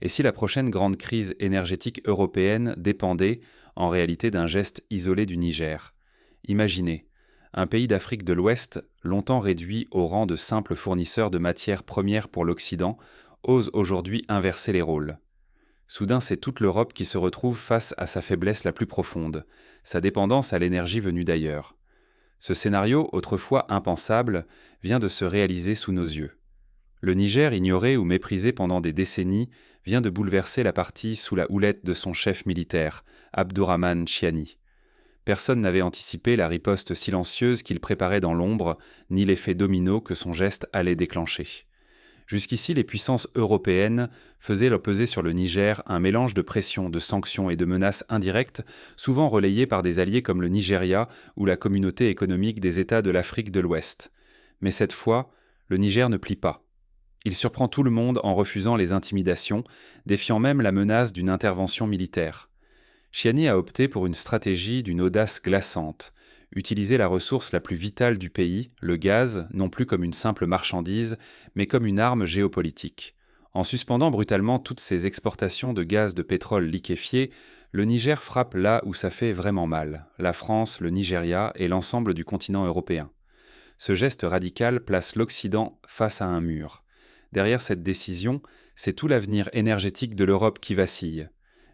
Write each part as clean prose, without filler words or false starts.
Et si la prochaine grande crise énergétique européenne dépendait, en réalité, d'un geste isolé du Niger? Imaginez, un pays d'Afrique de l'Ouest, longtemps réduit au rang de simple fournisseur de matières premières pour l'Occident, ose aujourd'hui inverser les rôles. Soudain, c'est toute l'Europe qui se retrouve face à sa faiblesse la plus profonde, sa dépendance à l'énergie venue d'ailleurs. Ce scénario, autrefois impensable, vient de se réaliser sous nos yeux. Le Niger, ignoré ou méprisé pendant des décennies, vient de bouleverser la partie sous la houlette de son chef militaire, Abdourahmane Chiani. Personne n'avait anticipé la riposte silencieuse qu'il préparait dans l'ombre, ni l'effet domino que son geste allait déclencher. Jusqu'ici, les puissances européennes faisaient peser sur le Niger un mélange de pression, de sanctions et de menaces indirectes, souvent relayées par des alliés comme le Nigeria ou la Communauté économique des États de l'Afrique de l'Ouest. Mais cette fois, le Niger ne plie pas. Il surprend tout le monde en refusant les intimidations, défiant même la menace d'une intervention militaire. Chiani a opté pour une stratégie d'une audace glaçante, utiliser la ressource la plus vitale du pays, le gaz, non plus comme une simple marchandise, mais comme une arme géopolitique. En suspendant brutalement toutes ses exportations de gaz de pétrole liquéfié, le Niger frappe là où ça fait vraiment mal, la France, le Nigeria et l'ensemble du continent européen. Ce geste radical place l'Occident face à un mur. Derrière cette décision, c'est tout l'avenir énergétique de l'Europe qui vacille.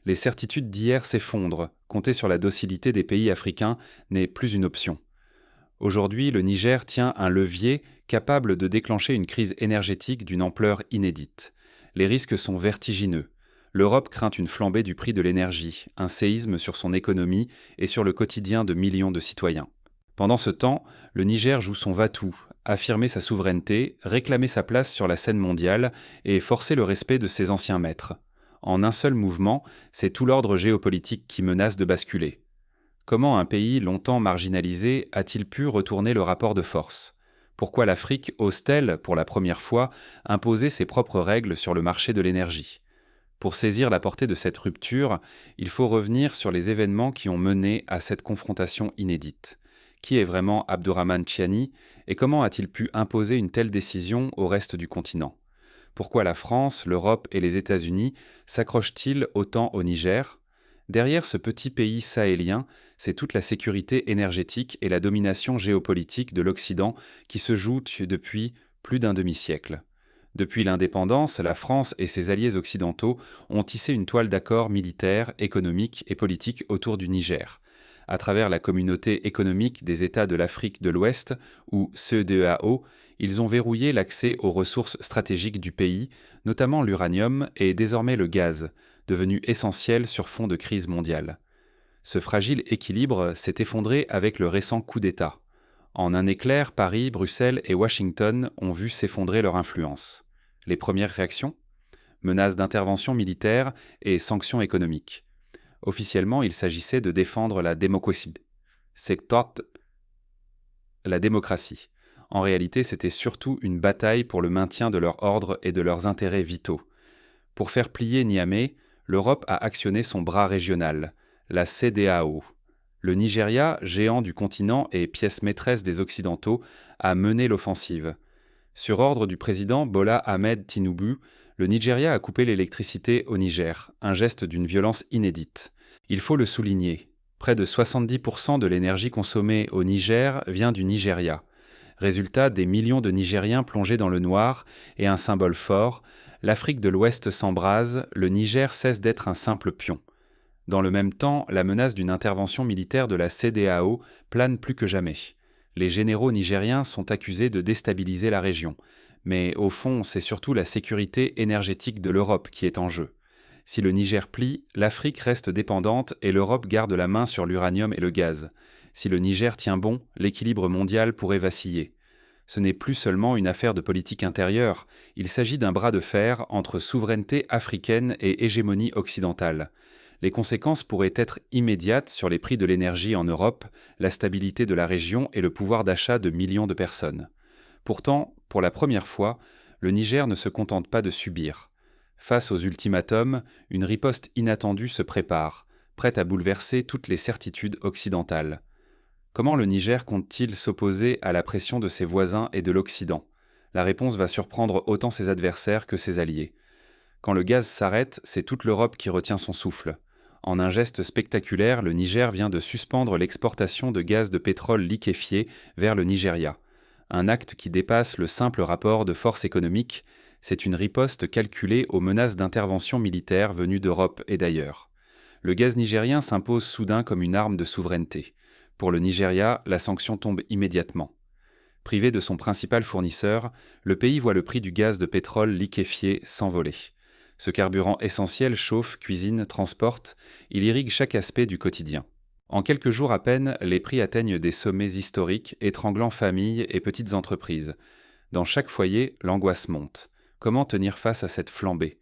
Les certitudes d'hier s'effondrent, compter sur la docilité des pays africains n'est plus une option. Aujourd'hui, le Niger tient un levier capable de déclencher une crise énergétique d'une ampleur inédite. Les risques sont vertigineux. L'Europe craint une flambée du prix de l'énergie, un séisme sur son économie et sur le quotidien de millions de citoyens. Pendant ce temps, le Niger joue son va-tout, affirmer sa souveraineté, réclamer sa place sur la scène mondiale et forcer le respect de ses anciens maîtres. En un seul mouvement, c'est tout l'ordre géopolitique qui menace de basculer. Comment un pays longtemps marginalisé a-t-il pu retourner le rapport de force? Pourquoi l'Afrique ose-t-elle, pour la première fois, imposer ses propres règles sur le marché de l'énergie? Pour saisir la portée de cette rupture, il faut revenir sur les événements qui ont mené à cette confrontation inédite. Qui est vraiment Abdourahmane Chiani et comment a-t-il pu imposer une telle décision au reste du continent? Pourquoi la France, l'Europe et les États-Unis s'accrochent-ils autant au Niger? Derrière ce petit pays sahélien, c'est toute la sécurité énergétique et la domination géopolitique de l'Occident qui se jouent depuis plus d'un demi-siècle. Depuis l'indépendance, la France et ses alliés occidentaux ont tissé une toile d'accords militaires, économiques et politiques autour du Niger. À travers la Communauté économique des États de l'Afrique de l'Ouest, ou CEDEAO, ils ont verrouillé l'accès aux ressources stratégiques du pays, notamment l'uranium et désormais le gaz, devenu essentiel sur fond de crise mondiale. Ce fragile équilibre s'est effondré avec le récent coup d'État. En un éclair, Paris, Bruxelles et Washington ont vu s'effondrer leur influence. Les premières réactions? Menaces d'intervention militaire et sanctions économiques. Officiellement, il s'agissait de défendre la démocratie. En réalité, c'était surtout une bataille pour le maintien de leur ordre et de leurs intérêts vitaux. Pour faire plier Niamey, l'Europe a actionné son bras régional, la CEDEAO. Le Nigeria, géant du continent et pièce maîtresse des Occidentaux, a mené l'offensive. Sur ordre du président Bola Ahmed Tinubu, le Nigeria a coupé l'électricité au Niger, un geste d'une violence inédite. Il faut le souligner, près de 70% de l'énergie consommée au Niger vient du Nigeria. Résultat, des millions de Nigériens plongés dans le noir et un symbole fort, l'Afrique de l'Ouest s'embrase, le Niger cesse d'être un simple pion. Dans le même temps, la menace d'une intervention militaire de la CEDEAO plane plus que jamais. Les généraux nigériens sont accusés de déstabiliser la région. Mais au fond, c'est surtout la sécurité énergétique de l'Europe qui est en jeu. Si le Niger plie, l'Afrique reste dépendante et l'Europe garde la main sur l'uranium et le gaz. Si le Niger tient bon, l'équilibre mondial pourrait vaciller. Ce n'est plus seulement une affaire de politique intérieure, il s'agit d'un bras de fer entre souveraineté africaine et hégémonie occidentale. Les conséquences pourraient être immédiates sur les prix de l'énergie en Europe, la stabilité de la région et le pouvoir d'achat de millions de personnes. Pourtant, pour la première fois, le Niger ne se contente pas de subir. Face aux ultimatums, une riposte inattendue se prépare, prête à bouleverser toutes les certitudes occidentales. Comment le Niger compte-t-il s'opposer à la pression de ses voisins et de l'Occident? La réponse va surprendre autant ses adversaires que ses alliés. Quand le gaz s'arrête, c'est toute l'Europe qui retient son souffle. En un geste spectaculaire, le Niger vient de suspendre l'exportation de gaz de pétrole liquéfié vers le Nigeria. Un acte qui dépasse le simple rapport de force économique, c'est une riposte calculée aux menaces d'intervention militaire venues d'Europe et d'ailleurs. Le gaz nigérien s'impose soudain comme une arme de souveraineté. Pour le Nigeria, la sanction tombe immédiatement. Privé de son principal fournisseur, le pays voit le prix du gaz de pétrole liquéfié s'envoler. Ce carburant essentiel chauffe, cuisine, transporte, il irrigue chaque aspect du quotidien. En quelques jours à peine, les prix atteignent des sommets historiques, étranglant familles et petites entreprises. Dans chaque foyer, l'angoisse monte. Comment tenir face à cette flambée ?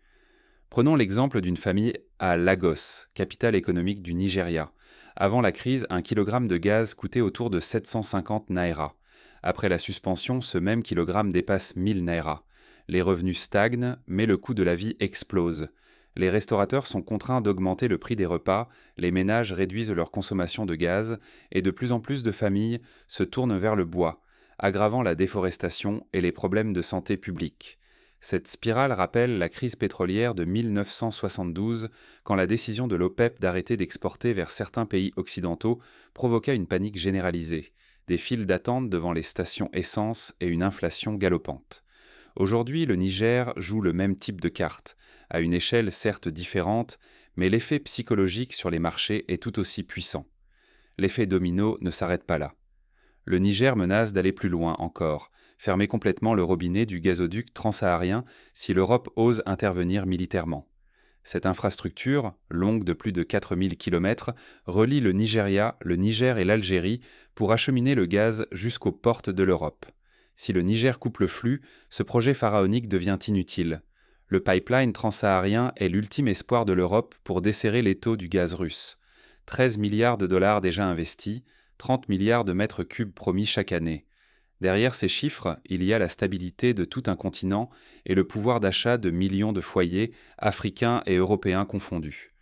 Prenons l'exemple d'une famille à Lagos, capitale économique du Nigeria. Avant la crise, un kilogramme de gaz coûtait autour de 750 naira. Après la suspension, ce même kilogramme dépasse 1000 naira. Les revenus stagnent, mais le coût de la vie explose. Les restaurateurs sont contraints d'augmenter le prix des repas, les ménages réduisent leur consommation de gaz, et de plus en plus de familles se tournent vers le bois, aggravant la déforestation et les problèmes de santé publique. Cette spirale rappelle la crise pétrolière de 1972, quand la décision de l'OPEP d'arrêter d'exporter vers certains pays occidentaux provoqua une panique généralisée, des files d'attente devant les stations essence et une inflation galopante. Aujourd'hui, le Niger joue le même type de carte, à une échelle certes différente, mais l'effet psychologique sur les marchés est tout aussi puissant. L'effet domino ne s'arrête pas là. Le Niger menace d'aller plus loin encore, fermer complètement le robinet du gazoduc transsaharien si l'Europe ose intervenir militairement. Cette infrastructure, longue de plus de 4000 km, relie le Nigeria, le Niger et l'Algérie pour acheminer le gaz jusqu'aux portes de l'Europe. Si le Niger coupe le flux, ce projet pharaonique devient inutile. Le pipeline transsaharien est l'ultime espoir de l'Europe pour desserrer l'étau du gaz russe. 13 milliards de dollars déjà investis, 30 milliards de mètres cubes promis chaque année. Derrière ces chiffres, il y a la stabilité de tout un continent et le pouvoir d'achat de millions de foyers, africains et européens confondus.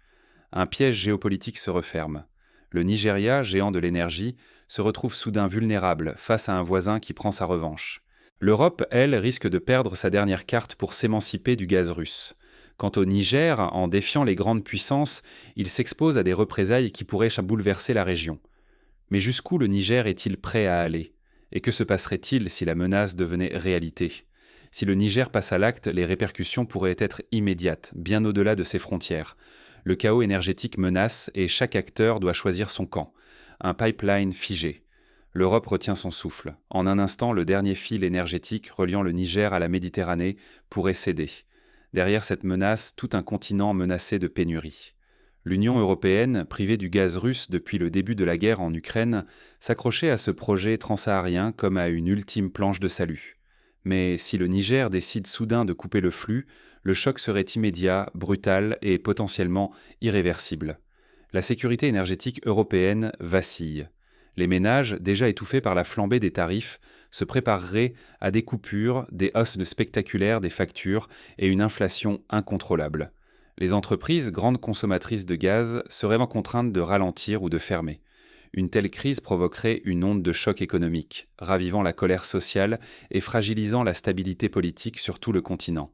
Un piège géopolitique se referme. Le Nigeria, géant de l'énergie, se retrouve soudain vulnérable face à un voisin qui prend sa revanche. L'Europe, elle, risque de perdre sa dernière carte pour s'émanciper du gaz russe. Quant au Niger, en défiant les grandes puissances, il s'expose à des représailles qui pourraient bouleverser la région. Mais jusqu'où le Niger est-il prêt à aller ? Et que se passerait-il si la menace devenait réalité ? Si le Niger passe à l'acte, les répercussions pourraient être immédiates, bien au-delà de ses frontières. Le chaos énergétique menace et chaque acteur doit choisir son camp. Un pipeline figé. L'Europe retient son souffle. En un instant, le dernier fil énergétique reliant le Niger à la Méditerranée pourrait céder. Derrière cette menace, tout un continent menacé de pénurie. L'Union européenne, privée du gaz russe depuis le début de la guerre en Ukraine, s'accrochait à ce projet transsaharien comme à une ultime planche de salut. Mais si le Niger décide soudain de couper le flux, le choc serait immédiat, brutal et potentiellement irréversible. La sécurité énergétique européenne vacille. Les ménages, déjà étouffés par la flambée des tarifs, se prépareraient à des coupures, des hausses spectaculaires des factures et une inflation incontrôlable. Les entreprises, grandes consommatrices de gaz, seraient contraintes de ralentir ou de fermer. Une telle crise provoquerait une onde de choc économique, ravivant la colère sociale et fragilisant la stabilité politique sur tout le continent.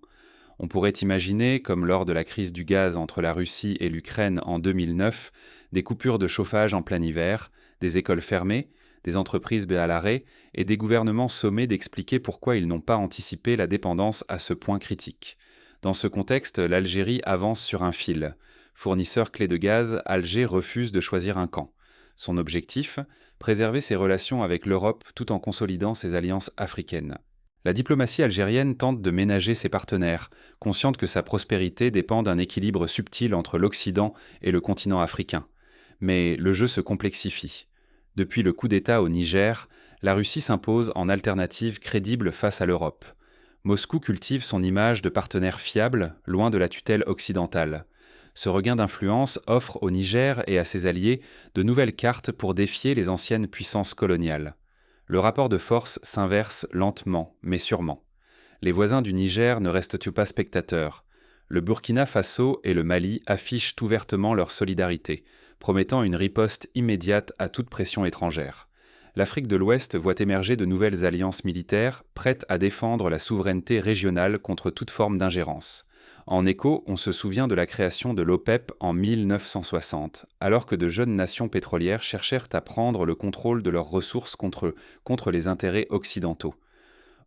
On pourrait imaginer, comme lors de la crise du gaz entre la Russie et l'Ukraine en 2009, des coupures de chauffage en plein hiver, des écoles fermées, des entreprises à l'arrêt et des gouvernements sommés d'expliquer pourquoi ils n'ont pas anticipé la dépendance à ce point critique. Dans ce contexte, l'Algérie avance sur un fil. Fournisseur clé de gaz, Alger refuse de choisir un camp. Son objectif ? Préserver ses relations avec l'Europe tout en consolidant ses alliances africaines. La diplomatie algérienne tente de ménager ses partenaires, consciente que sa prospérité dépend d'un équilibre subtil entre l'Occident et le continent africain. Mais le jeu se complexifie. Depuis le coup d'État au Niger, la Russie s'impose en alternative crédible face à l'Europe. Moscou cultive son image de partenaire fiable, loin de la tutelle occidentale. Ce regain d'influence offre au Niger et à ses alliés de nouvelles cartes pour défier les anciennes puissances coloniales. Le rapport de force s'inverse lentement, mais sûrement. Les voisins du Niger ne restent pas spectateurs. Le Burkina Faso et le Mali affichent ouvertement leur solidarité, promettant une riposte immédiate à toute pression étrangère. L'Afrique de l'Ouest voit émerger de nouvelles alliances militaires prêtes à défendre la souveraineté régionale contre toute forme d'ingérence. En écho, on se souvient de la création de l'OPEP en 1960, alors que de jeunes nations pétrolières cherchèrent à prendre le contrôle de leurs ressources contre les intérêts occidentaux.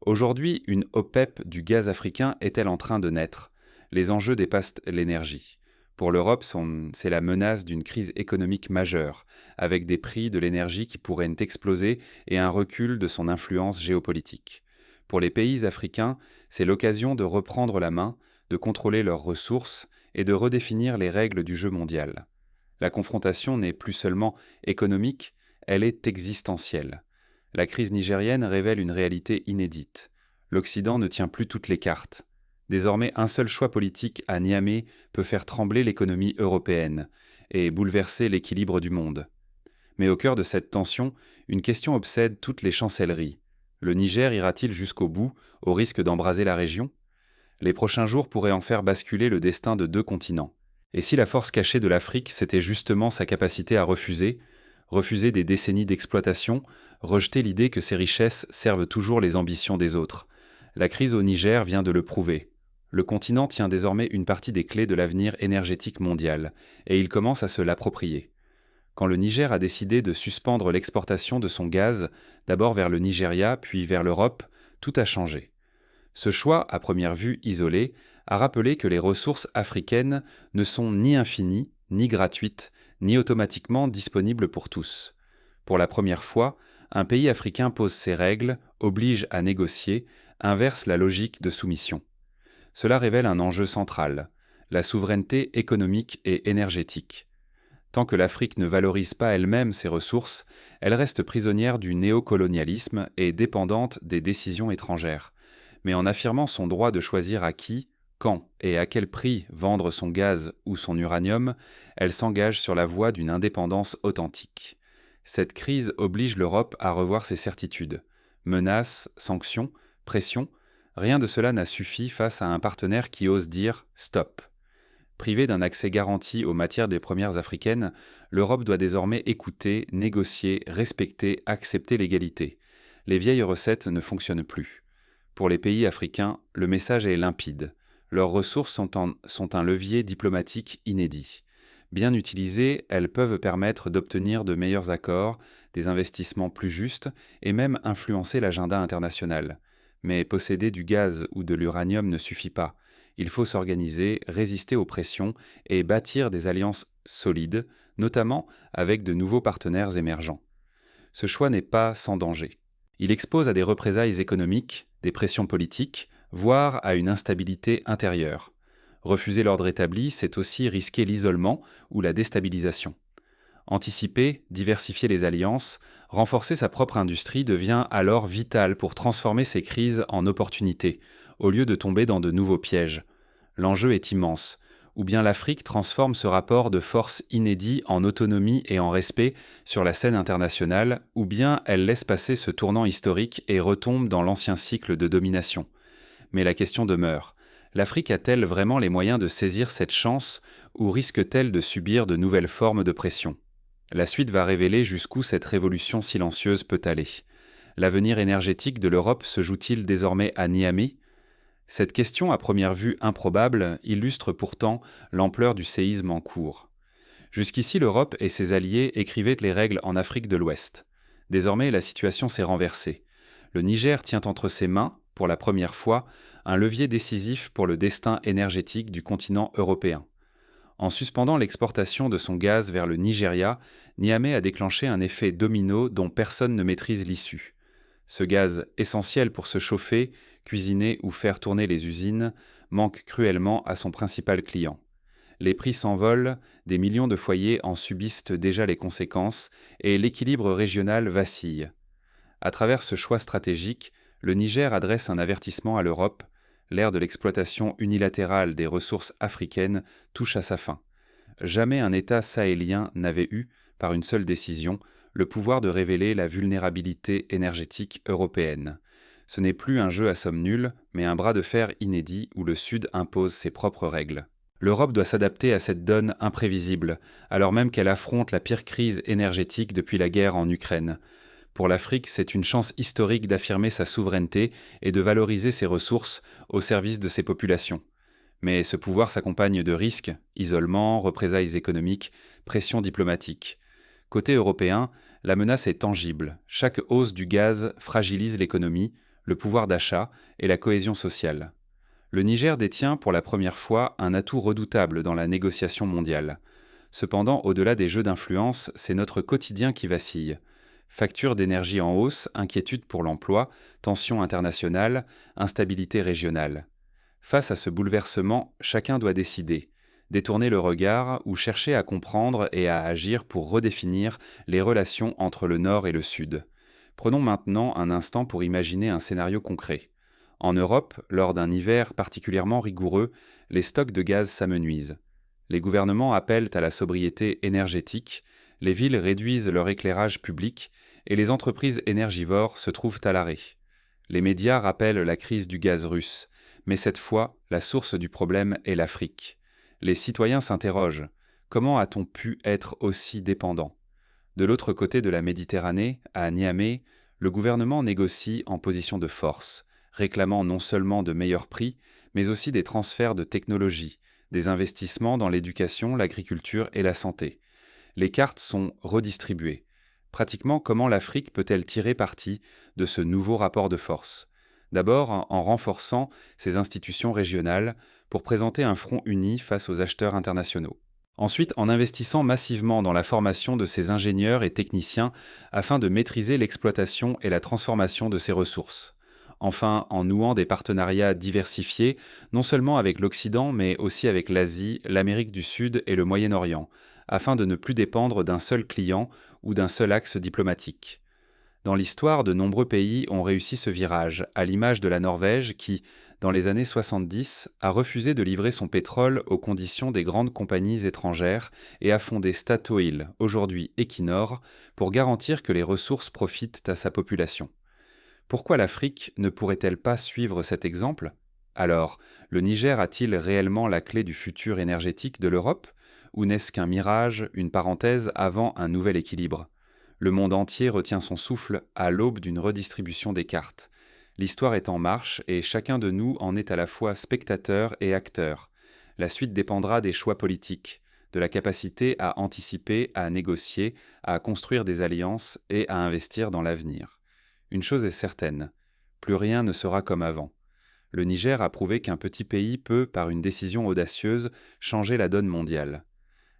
Aujourd'hui, une OPEP du gaz africain est-elle en train de naître? Les enjeux dépassent l'énergie. Pour l'Europe, c'est la menace d'une crise économique majeure, avec des prix de l'énergie qui pourraient exploser et un recul de son influence géopolitique. Pour les pays africains, c'est l'occasion de reprendre la main, de contrôler leurs ressources et de redéfinir les règles du jeu mondial. La confrontation n'est plus seulement économique, elle est existentielle. La crise nigérienne révèle une réalité inédite. L'Occident ne tient plus toutes les cartes. Désormais, un seul choix politique à Niamey peut faire trembler l'économie européenne et bouleverser l'équilibre du monde. Mais au cœur de cette tension, une question obsède toutes les chancelleries. Le Niger ira-t-il jusqu'au bout, au risque d'embraser la région? Les prochains jours pourraient en faire basculer le destin de deux continents. Et si la force cachée de l'Afrique, c'était justement sa capacité à refuser des décennies d'exploitation, rejeter l'idée que ses richesses servent toujours les ambitions des autres. La crise au Niger vient de le prouver. Le continent tient désormais une partie des clés de l'avenir énergétique mondial, et il commence à se l'approprier. Quand le Niger a décidé de suspendre l'exportation de son gaz, d'abord vers le Nigeria, puis vers l'Europe, tout a changé. Ce choix, à première vue isolé, a rappelé que les ressources africaines ne sont ni infinies, ni gratuites, ni automatiquement disponibles pour tous. Pour la première fois, un pays africain pose ses règles, oblige à négocier, inverse la logique de soumission. Cela révèle un enjeu central, la souveraineté économique et énergétique. Tant que l'Afrique ne valorise pas elle-même ses ressources, elle reste prisonnière du néocolonialisme et dépendante des décisions étrangères. Mais en affirmant son droit de choisir à qui, quand et à quel prix vendre son gaz ou son uranium, elle s'engage sur la voie d'une indépendance authentique. Cette crise oblige l'Europe à revoir ses certitudes. Menaces, sanctions, pression, rien de cela n'a suffi face à un partenaire qui ose dire « stop ». Privée d'un accès garanti aux matières des premières africaines, l'Europe doit désormais écouter, négocier, respecter, accepter l'égalité. Les vieilles recettes ne fonctionnent plus. Pour les pays africains, le message est limpide. Leurs ressources sont un levier diplomatique inédit. Bien utilisées, elles peuvent permettre d'obtenir de meilleurs accords, des investissements plus justes et même influencer l'agenda international. Mais posséder du gaz ou de l'uranium ne suffit pas. Il faut s'organiser, résister aux pressions et bâtir des alliances solides, notamment avec de nouveaux partenaires émergents. Ce choix n'est pas sans danger. Il expose à des représailles économiques, des pressions politiques, voire à une instabilité intérieure. Refuser l'ordre établi, c'est aussi risquer l'isolement ou la déstabilisation. Anticiper, diversifier les alliances, renforcer sa propre industrie devient alors vital pour transformer ces crises en opportunités, au lieu de tomber dans de nouveaux pièges. L'enjeu est immense. Ou bien l'Afrique transforme ce rapport de force inédit en autonomie et en respect sur la scène internationale, ou bien elle laisse passer ce tournant historique et retombe dans l'ancien cycle de domination. Mais la question demeure. L'Afrique a-t-elle vraiment les moyens de saisir cette chance ou risque-t-elle de subir de nouvelles formes de pression? La suite va révéler jusqu'où cette révolution silencieuse peut aller. L'avenir énergétique de l'Europe se joue-t-il désormais à Niamey? Cette question, à première vue improbable, illustre pourtant l'ampleur du séisme en cours. Jusqu'ici, l'Europe et ses alliés écrivaient les règles en Afrique de l'Ouest. Désormais, la situation s'est renversée. Le Niger tient entre ses mains, pour la première fois, un levier décisif pour le destin énergétique du continent européen. En suspendant l'exportation de son gaz vers le Nigeria, Niamey a déclenché un effet domino dont personne ne maîtrise l'issue. Ce gaz, essentiel pour se chauffer, cuisiner ou faire tourner les usines, manque cruellement à son principal client. Les prix s'envolent, des millions de foyers en subissent déjà les conséquences et l'équilibre régional vacille. À travers ce choix stratégique, le Niger adresse un avertissement à l'Europe. L'ère de l'exploitation unilatérale des ressources africaines touche à sa fin. Jamais un État sahélien n'avait eu, par une seule décision, le pouvoir de révéler la vulnérabilité énergétique européenne. Ce n'est plus un jeu à somme nulle, mais un bras de fer inédit où le Sud impose ses propres règles. L'Europe doit s'adapter à cette donne imprévisible, alors même qu'elle affronte la pire crise énergétique depuis la guerre en Ukraine. Pour l'Afrique, c'est une chance historique d'affirmer sa souveraineté et de valoriser ses ressources au service de ses populations. Mais ce pouvoir s'accompagne de risques, isolement, représailles économiques, pression diplomatique. Côté européen, la menace est tangible. Chaque hausse du gaz fragilise l'économie, le pouvoir d'achat et la cohésion sociale. Le Niger détient pour la première fois un atout redoutable dans la négociation mondiale. Cependant, au-delà des jeux d'influence, c'est notre quotidien qui vacille. Factures d'énergie en hausse, inquiétude pour l'emploi, tensions internationales, instabilité régionale. Face à ce bouleversement, chacun doit décider, détourner le regard ou chercher à comprendre et à agir pour redéfinir les relations entre le Nord et le Sud. Prenons maintenant un instant pour imaginer un scénario concret. En Europe, lors d'un hiver particulièrement rigoureux, les stocks de gaz s'amenuisent. Les gouvernements appellent à la sobriété énergétique, les villes réduisent leur éclairage public et les entreprises énergivores se trouvent à l'arrêt. Les médias rappellent la crise du gaz russe, mais cette fois, la source du problème est l'Afrique. Les citoyens s'interrogent. Comment a-t-on pu être aussi dépendant ? De l'autre côté de la Méditerranée, à Niamey, le gouvernement négocie en position de force, réclamant non seulement de meilleurs prix, mais aussi des transferts de technologie, des investissements dans l'éducation, l'agriculture et la santé. Les cartes sont redistribuées. Pratiquement, comment l'Afrique peut-elle tirer parti de ce nouveau rapport de force ? D'abord, en renforçant ses institutions régionales pour présenter un front uni face aux acheteurs internationaux. Ensuite, en investissant massivement dans la formation de ses ingénieurs et techniciens afin de maîtriser l'exploitation et la transformation de ses ressources. Enfin, en nouant des partenariats diversifiés, non seulement avec l'Occident, mais aussi avec l'Asie, l'Amérique du Sud et le Moyen-Orient, afin de ne plus dépendre d'un seul client ou d'un seul axe diplomatique. Dans l'histoire, de nombreux pays ont réussi ce virage, à l'image de la Norvège qui, dans les années 70, a refusé de livrer son pétrole aux conditions des grandes compagnies étrangères et a fondé Statoil, aujourd'hui Equinor, pour garantir que les ressources profitent à sa population. Pourquoi l'Afrique ne pourrait-elle pas suivre cet exemple ? Alors, le Niger a-t-il réellement la clé du futur énergétique de l'Europe ? Ou n'est-ce qu'un mirage, une parenthèse avant un nouvel équilibre ? Le monde entier retient son souffle à l'aube d'une redistribution des cartes. L'histoire est en marche et chacun de nous en est à la fois spectateur et acteur. La suite dépendra des choix politiques, de la capacité à anticiper, à négocier, à construire des alliances et à investir dans l'avenir. Une chose est certaine, plus rien ne sera comme avant. Le Niger a prouvé qu'un petit pays peut, par une décision audacieuse, changer la donne mondiale.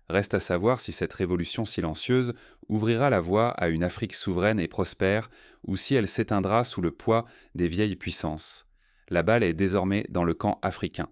Reste à savoir si cette révolution silencieuse ouvrira la voie à une Afrique souveraine et prospère ou si elle s'éteindra sous le poids des vieilles puissances. La balle est désormais dans le camp africain.